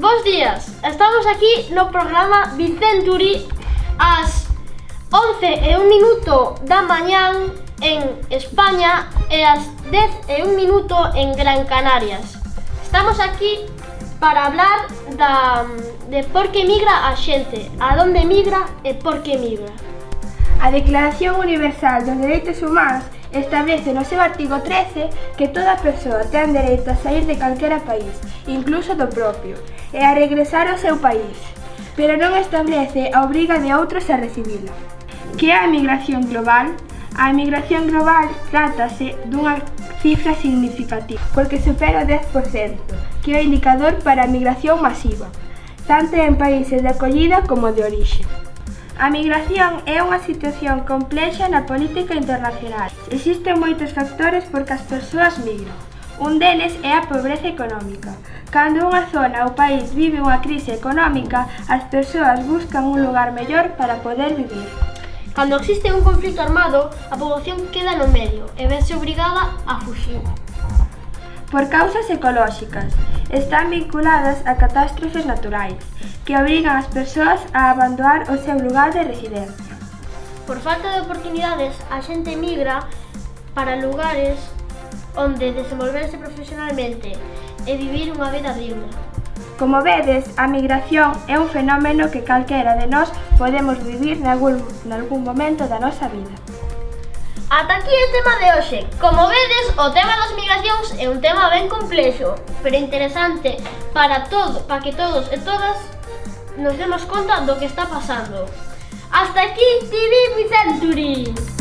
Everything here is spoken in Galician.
Bos días, estamos aquí no programa Vicenturi ás 11:01 da mañán en España e ás 10:01 en Gran Canarias. Estamos aquí para hablar de por que migra a xente, a donde migra e por que migra. A Declaración Universal dos Dereitos Humanos establece no seu artigo 13 que toda persoa ten dereito a saír de calquera país, incluso do propio, e a regresar ao seu país, pero non establece a obriga de outros a recibila. Que é a migración global? A migración global trátase dunha cifra significativa, porque supera o 10%, que é o indicador para a migración masiva, tanto en países de acollida como de orixe. A migración é unha situación complexa na política internacional. Existen moitos factores por que as persoas migran. Un deles é a pobreza económica. Cando unha zona ou país vive unha crise económica, as persoas buscan un lugar mellor para poder vivir. Cando existe un conflito armado, a poboación queda no medio e vese obrigada a fuxir. Por causas ecolóxicas, están vinculadas a catástrofes naturais, que obrigan as persoas a abandonar o seu lugar de residencia. Por falta de oportunidades, a xente migra para lugares onde desenvolverse profesionalmente e vivir unha vida digna. Como vedes, a migración é un fenómeno que calquera de nós podemos vivir nalgún momento da nosa vida. Ata aquí o tema de hoxe. Como vedes, o tema das migracións é un tema ben complexo, pero interesante para que todos e todas nos demos conta do que está pasando. Hasta aquí TV Vicenturi.